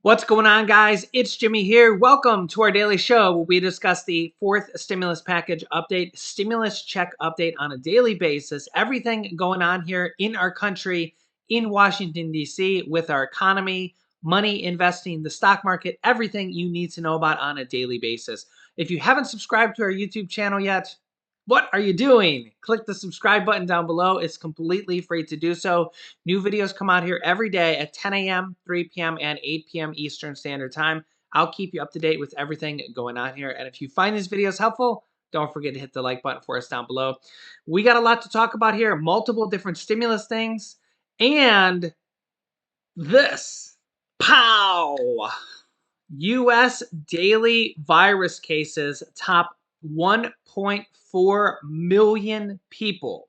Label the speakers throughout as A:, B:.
A: What's going on, guys? It's Jimmy here. Welcome to our daily show where we discuss the fourth stimulus package update, stimulus check update on a daily basis. Everything going on here in our country, in Washington, D.C., with our economy, money, investing, the stock market, everything you need to know about on a daily basis. If you haven't subscribed to our YouTube channel yet, what are you doing? Click the subscribe button down below. It's completely free to do so. New videos come out here every day at 10 a.m., 3 p.m., and 8 p.m. Eastern Standard Time. I'll keep you up to date with everything going on here. And if you find these videos helpful, don't forget to hit the like button for us down below. We got a lot to talk about here, multiple different stimulus things, and this. Pow! U.S. daily virus cases top 1.4 million people.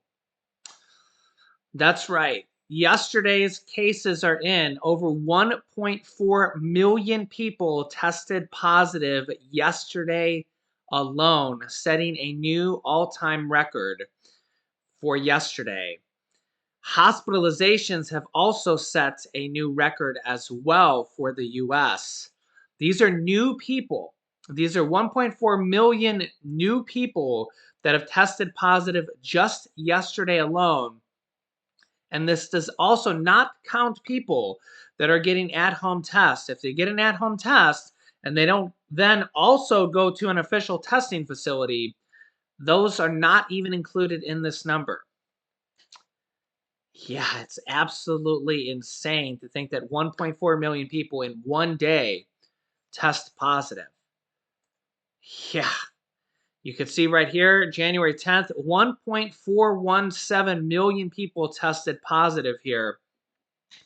A: That's right. Yesterday's cases are in. Over 1.4 million people tested positive yesterday alone, setting a new all-time record for yesterday. Hospitalizations have also set a new record as well for the U.S. These are new people. These are 1.4 million new people that have tested positive just yesterday alone. And this does also not count people that are getting at-home tests. If they get an at-home test and they don't then also go to an official testing facility, those are not even included in this number. Yeah, it's absolutely insane to think that 1.4 million people in one day test positive. Yeah. You can see right here, January 10th, 1.417 million people tested positive here.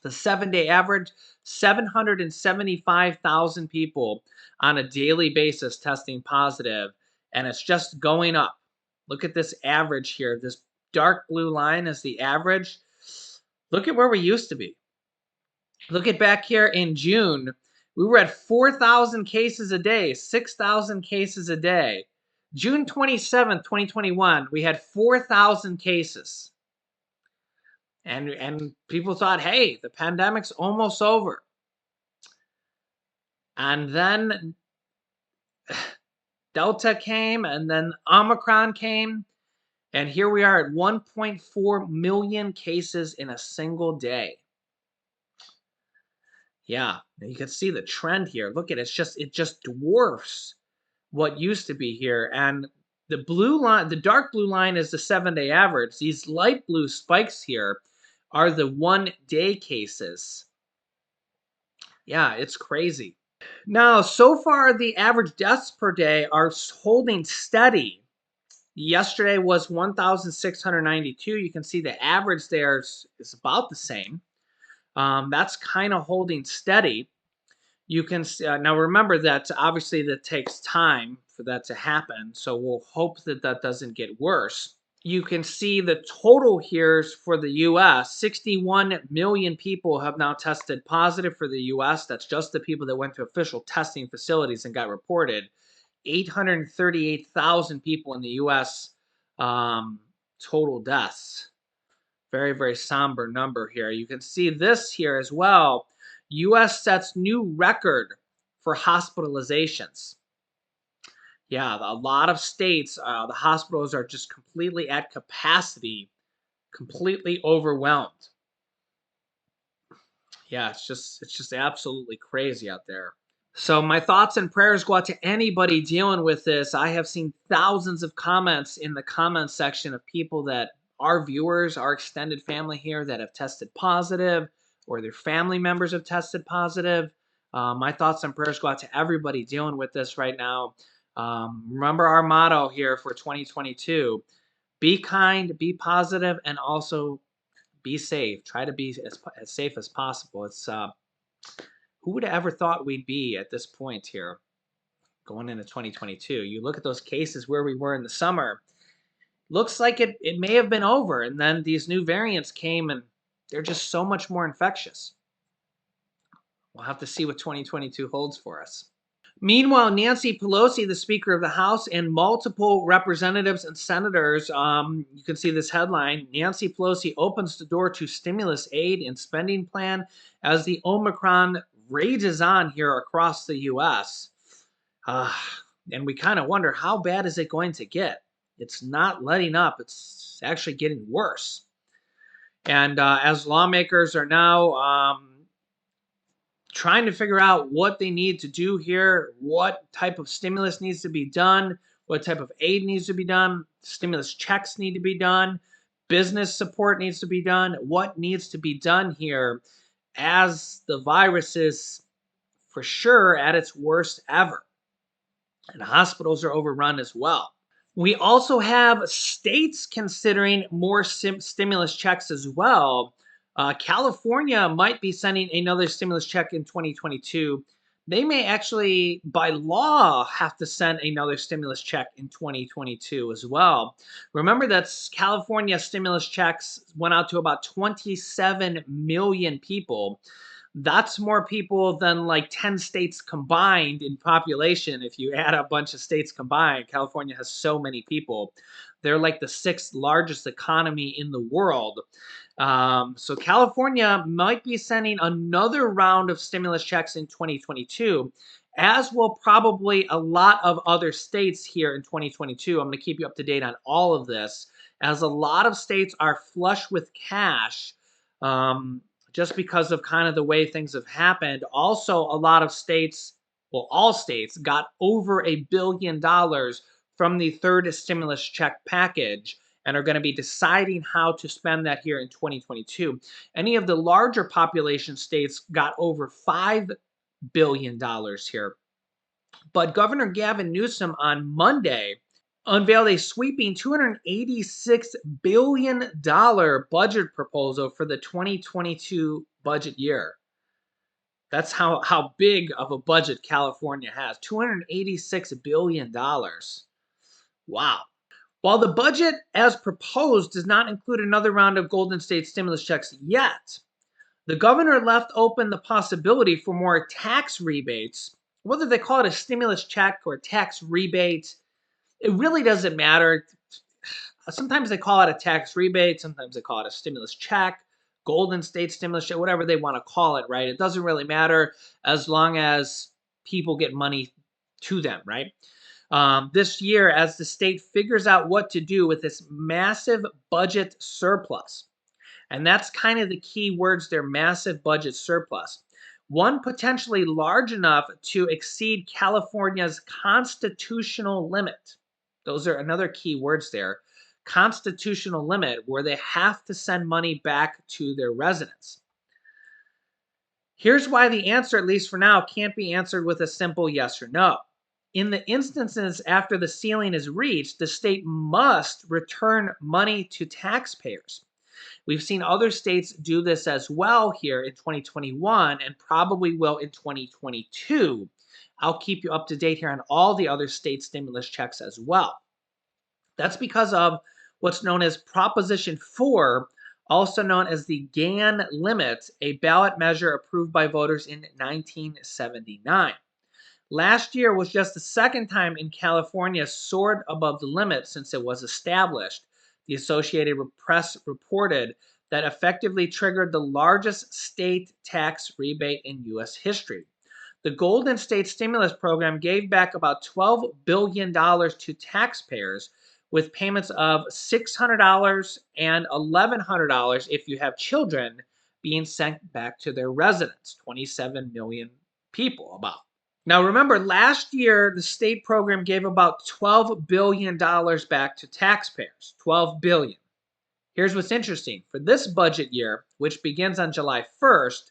A: The 7-day average, 775,000 people on a daily basis testing positive, and it's just going up. Look at this average here. This dark blue line is the average. Look at where we used to be. Look at back here in June. We were at 4,000 cases a day, 6,000 cases a day. June 27th, 2021, we had 4,000 cases. And people thought, hey, the pandemic's almost over. And then Delta came, and then Omicron came, and here we are at 1.4 million cases in a single day. Yeah, you can see the trend here. Look at it, it just dwarfs what used to be here. And the blue line, the dark blue line is the 7-day average. These light blue spikes here are the 1-day cases. Yeah, it's crazy. Now, so far, the average deaths per day are holding steady. Yesterday was 1,692. You can see the average there is about the same. That's kind of holding steady. You can now remember that obviously that takes time for that to happen. So we'll hope that that doesn't get worse. You can see the total here for the U.S. 61 million people have now tested positive for the U.S. That's just the people that went to official testing facilities and got reported. 838,000 people in the U.S. Total deaths. Very, very somber number here. You can see this here as well. U.S. sets new record for hospitalizations. Yeah, a lot of states, the hospitals are just completely at capacity, completely overwhelmed. Yeah, it's just absolutely crazy out there. So my thoughts and prayers go out to anybody dealing with this. I have seen thousands of comments in the comments section of people that our viewers, our extended family here that have tested positive or their family members have tested positive. My thoughts and prayers go out to everybody dealing with this right now. Remember our motto here for 2022, be kind, be positive, and also be safe. Try to be as safe as possible. It's who would have ever thought we'd be at this point here going into 2022? You look at those cases where we were in the summer, looks like it may have been over, and then these new variants came and they're just so much more infectious. We'll have to see what 2022 holds for us. Meanwhile, Nancy Pelosi, the Speaker of the House, and multiple representatives and senators, you can see this headline, Nancy Pelosi opens the door to stimulus aid and spending plan as the Omicron rages on here across the U.S. Uh, and we kind of wonder, how bad is it going to get? It's not letting up. It's actually getting worse. And as lawmakers are now trying to figure out what they need to do here, what type of stimulus needs to be done, what type of aid needs to be done, stimulus checks need to be done, business support needs to be done, what needs to be done here as the virus is for sure at its worst ever. And hospitals are overrun as well. We also have states considering more stimulus checks as well. California might be sending another stimulus check in 2022. They may actually, by law, have to send another stimulus check in 2022 as well. Remember that California stimulus checks went out to about 27 million people. That's more people than like 10 states combined in population. If you add a bunch of states combined, California has so many people. They're like the sixth largest economy in the world. So California might be sending another round of stimulus checks in 2022, as will probably a lot of other states here in 2022. I'm going to keep you up to date on all of this, as a lot of states are flush with cash. Just because of kind of the way things have happened. Also, a lot of states, well, all states got over $1 billion from the third stimulus check package and are going to be deciding how to spend that here in 2022. Any of the larger population states got over $5 billion here. But Governor Gavin Newsom on Monday unveiled a sweeping $286 billion budget proposal for the 2022 budget year. That's how big of a budget California has. $286 billion. Wow. While the budget as proposed does not include another round of Golden State stimulus checks yet, the governor left open the possibility for more tax rebates. Whether they call it a stimulus check or a tax rebate, it really doesn't matter. Sometimes they call it a tax rebate. Sometimes they call it a stimulus check, Golden State stimulus check, whatever they want to call it, right? It doesn't really matter as long as people get money to them, right? This year, as the state figures out what to do with this massive budget surplus, and that's kind of the key words there, massive budget surplus. One potentially large enough to exceed California's constitutional limit. Those are another key words there. Constitutional limit, where they have to send money back to their residents. Here's why the answer, at least for now, can't be answered with a simple yes or no. In the instances after the ceiling is reached, the state must return money to taxpayers. We've seen other states do this as well here in 2021 and probably will in 2022. I'll keep you up to date here on all the other state stimulus checks as well. That's because of what's known as Proposition 4, also known as the GAN limit, a ballot measure approved by voters in 1979. Last year was just the second time in California soared above the limit since it was established. The Associated Press reported that effectively triggered the largest state tax rebate in U.S. history. The Golden State Stimulus Program gave back about $12 billion to taxpayers, with payments of $600 and $1,100 if you have children being sent back to their residents. 27 million people about. Now remember, last year the state program gave about $12 billion back to taxpayers. $12 billion. Here's what's interesting. For this budget year, which begins on July 1st,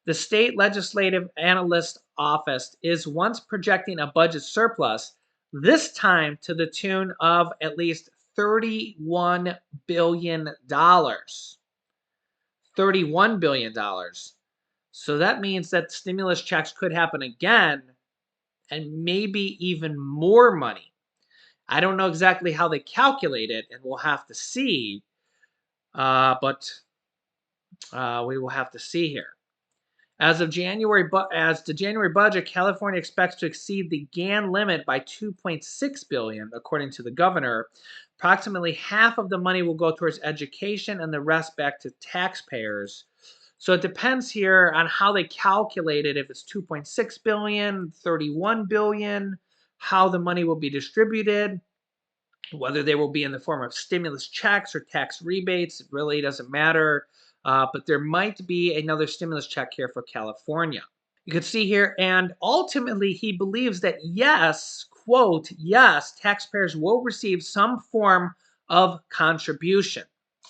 A: the State Legislative Analyst Office is once projecting a budget surplus, this time to the tune of at least $31 billion. $31 billion. So that means that stimulus checks could happen again and maybe even more money. I don't know exactly how they calculate it, and we'll have to see. But we will have to see here. As the January budget, California expects to exceed the GAN limit by $2.6 billion, according to the governor. Approximately half of the money will go towards education and the rest back to taxpayers. So it depends here on how they calculate it, if it's 2.6 billion, 31 billion, how the money will be distributed, whether they will be in the form of stimulus checks or tax rebates. It really doesn't matter. But there might be another stimulus check here for California. You can see here, and ultimately he believes that yes, quote, yes, taxpayers will receive some form of contribution.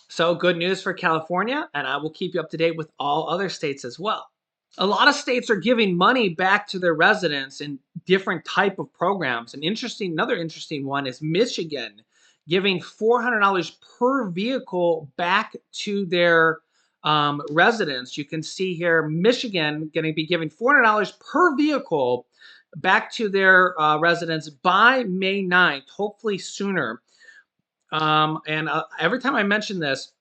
A: So good news for California, and I will keep you up to date with all other states as well. A lot of states are giving money back to their residents in different type of programs. Another interesting one is Michigan giving $400 per vehicle back to their residents. You can see here, Michigan going to be giving $400 per vehicle back to their residents by May 9th, hopefully sooner. And every time I mention this,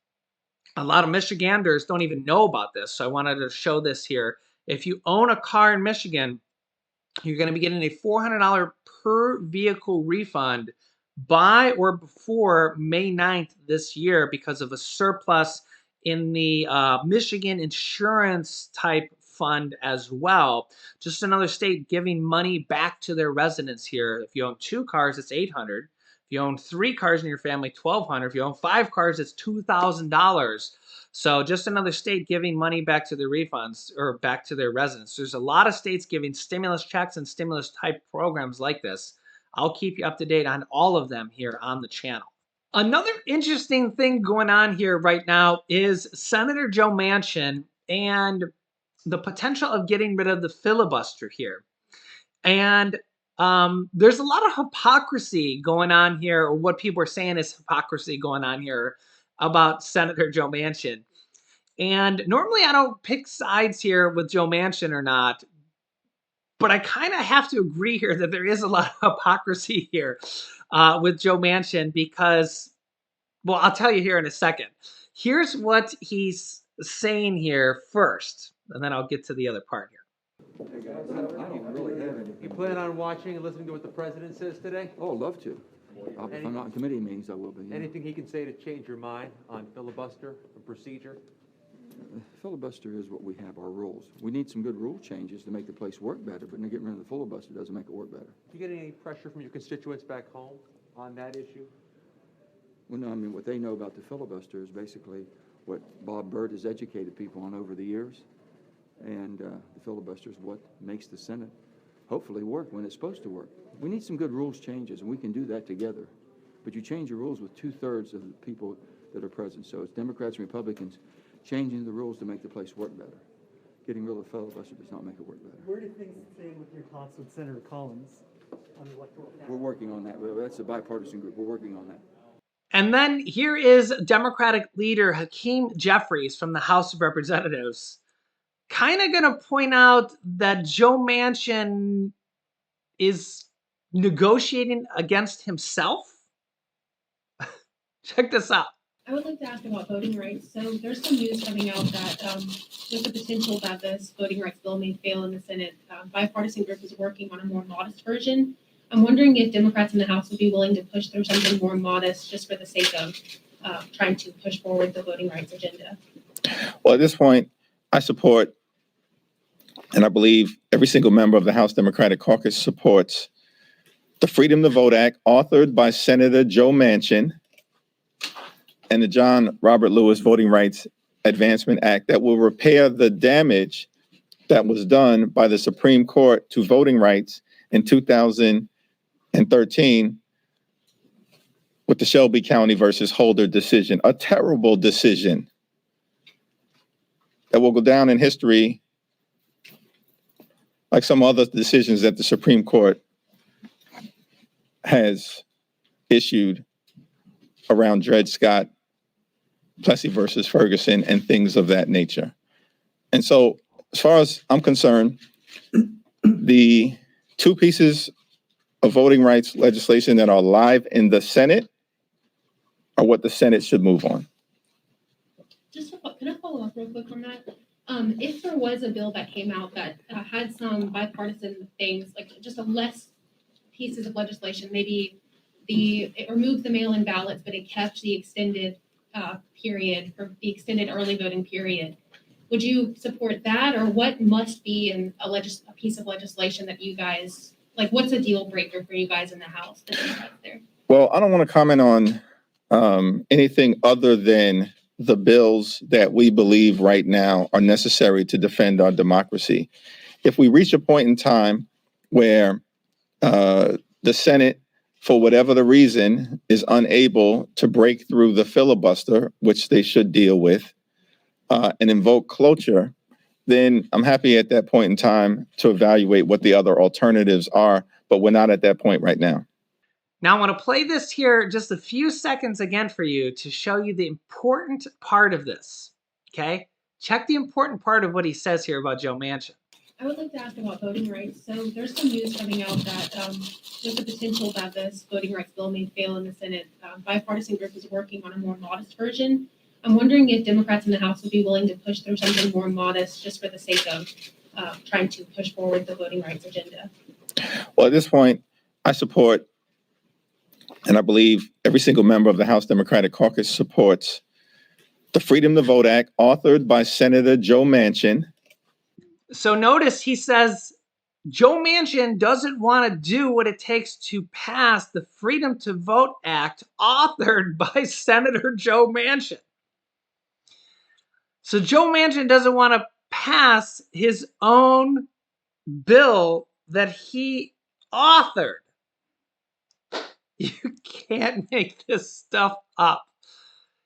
A: a lot of Michiganders don't even know about this. So I wanted to show this here. If you own a car in Michigan, you're going to be getting a $400 per vehicle refund by or before May 9th this year because of a surplus in the Michigan insurance type fund as well. Just another state giving money back to their residents here. If you own 2 cars, it's $800. If you own 3 cars in your family, $1,200. If you own 5 cars, it's $2,000. So just another state giving money back to their refunds or back to their residents. There's a lot of states giving stimulus checks and stimulus type programs like this. I'll keep you up to date on all of them here on the channel. Another interesting thing going on here right now is Senator Joe Manchin and the potential of getting rid of the filibuster here. And there's a lot of hypocrisy going on here, or what people are saying is hypocrisy going on here about Senator Joe Manchin. And normally I don't pick sides here with Joe Manchin or not, but I kind of have to agree here that there is a lot of hypocrisy here with Joe Manchin because, well, I'll tell you here in a second. Here's what he's saying here first, and then I'll get to the other part here.
B: Hey guys, I don't really have anything.
C: You plan on watching and listening to what the president says today?
B: Oh, I'd love to. If I'm not in committee meetings, I will be. Yeah.
C: Anything he can say to change your mind on filibuster and procedure?
B: Filibuster is what we have, our rules. We need some good rule changes to make the place work better, but getting rid of the filibuster doesn't make it work better.
C: Do you get any pressure from your constituents back home on that issue?
B: Well, no, I mean, what they know about the filibuster is basically what Bob Byrd has educated people on over the years. And the filibuster is what makes the Senate hopefully work when it's supposed to work. We need some good rules changes, and we can do that together. But you change the rules with 2/3 of the people that are present. So it's Democrats and Republicans changing the rules to make the place work better. Getting rid of the filibuster does not make it work better.
D: Where do things stand with your talks with Senator Collins on the electoral count?
B: We're working on that. That's a bipartisan group. We're working on that.
A: And then here is Democratic leader Hakeem Jeffries from the House of Representatives kind of going to point out that Joe Manchin is negotiating against himself. Check this out.
E: I would like to ask about voting rights. So there's some news coming out that there's a potential that this voting rights bill may fail in the Senate. Bipartisan group is working on a more modest version. I'm wondering if Democrats in the House would be willing to push through something more modest just for the sake of trying to push forward the voting rights agenda.
F: Well, at this point, I support, and I believe every single member of the House Democratic Caucus supports the Freedom to Vote Act authored by Senator Joe Manchin and the John Robert Lewis Voting Rights Advancement Act that will repair the damage that was done by the Supreme Court to voting rights in 2013 with the Shelby County versus Holder decision, a terrible decision that will go down in history like some other decisions that the Supreme Court has issued around Dred Scott, Plessy versus Ferguson, and things of that nature. And so, as far as I'm concerned, the 2 pieces of voting rights legislation that are live in the Senate are what the Senate should move on.
E: Can I follow up real quick on that? If there was a bill that came out that had some bipartisan things, like just a less pieces of legislation, maybe it removed the mail-in ballots, but it kept the extended period, or the extended early voting period. Would you support that, or what must be in a piece of legislation that you guys like? What's a deal breaker for you guys in the House? There.
F: Well, I don't want to comment on anything other than the bills that we believe right now are necessary to defend our democracy. If we reach a point in time where the Senate, for whatever the reason, is unable to break through the filibuster, which they should deal with, and invoke cloture, then I'm happy at that point in time to evaluate what the other alternatives are, but we're not at that point right now.
A: Now I want to play this here just a few seconds again for you to show you the important part of this, okay? Check the important part of what he says here about Joe Manchin.
E: I would like to ask about voting rights. So there's some news coming out that there's a potential that this voting rights bill may fail in the Senate. Bipartisan group is working on a more modest version. I'm wondering if Democrats in the House would be willing to push through something more modest just for the sake of trying to push forward the voting rights agenda.
F: Well, at this point, I support, and I believe every single member of the House Democratic Caucus supports the Freedom to Vote Act, authored by Senator Joe Manchin.
A: So notice he says Joe Manchin doesn't want to do what it takes to pass the Freedom to Vote Act, authored by Senator Joe Manchin. So Joe Manchin doesn't want to pass his own bill that he authored. You can't make this stuff up.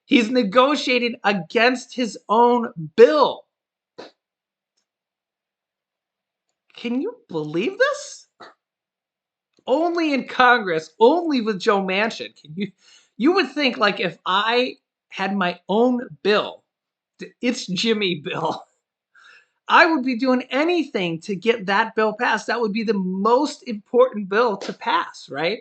A: He's negotiating against his own bill. Can you believe this? Only in Congress, only with Joe Manchin. You would think, like, if I had my own bill, it's Jimmy bill, I would be doing anything to get that bill passed. That would be the most important bill to pass, right?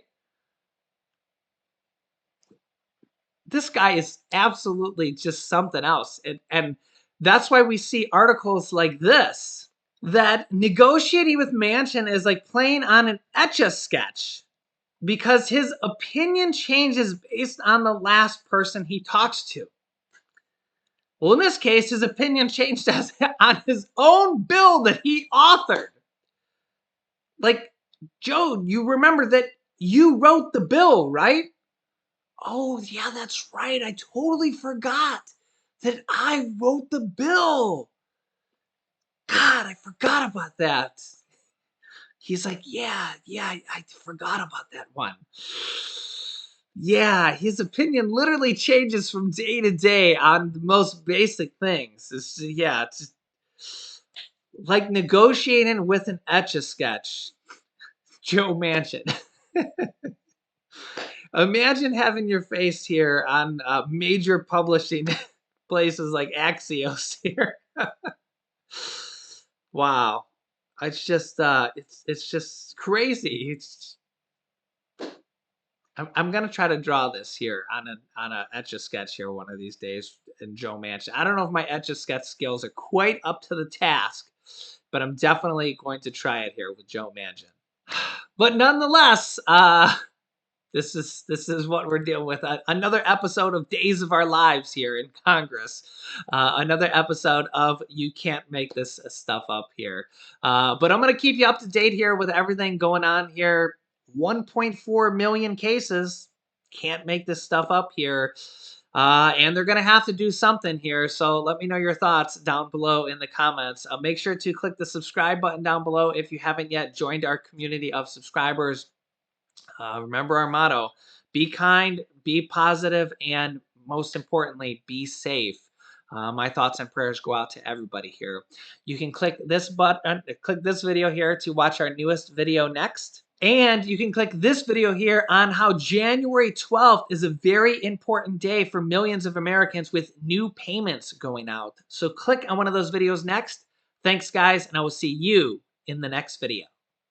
A: This guy is absolutely just something else. And that's why we see articles like this, that negotiating with Manchin is like playing on an Etch-a-Sketch, because his opinion changes based on the last person he talks to. Well, in this case, his opinion changed on his own bill that he authored. Like, Joe, you remember that you wrote the bill, right? Oh, yeah, that's right. I totally forgot that I wrote the bill. God, I forgot about that. He's like, yeah, I forgot about that one. Yeah, his opinion literally changes from day to day on the most basic things. It's just like negotiating with an Etch-a-Sketch. Joe Manchin. Imagine having your face here on major publishing places like Axios here. Wow, it's just crazy. I'm gonna try to draw this here on a Etch-a-Sketch here one of these days in Joe Manchin. I don't know if my Etch-a-Sketch skills are quite up to the task, but I'm definitely going to try it here with Joe Manchin. But nonetheless, this is what we're dealing with. Another episode of Days of Our Lives here in Congress. Another episode of You Can't Make This Stuff Up here. But I'm going to keep you up to date here with everything going on here. 1.4 million cases. Can't make this stuff up here. And they're going to have to do something here. So let me know your thoughts down below in the comments. Make sure to click the subscribe button down below if you haven't yet joined our community of subscribers. Remember our motto: be kind, be positive, and most importantly, be safe. My thoughts and prayers go out to everybody here. You can click this button, click this video here to watch our newest video next. And you can click this video here on how January 12th is a very important day for millions of Americans with new payments going out. So click on one of those videos next. Thanks, guys, and I will see you in the next video.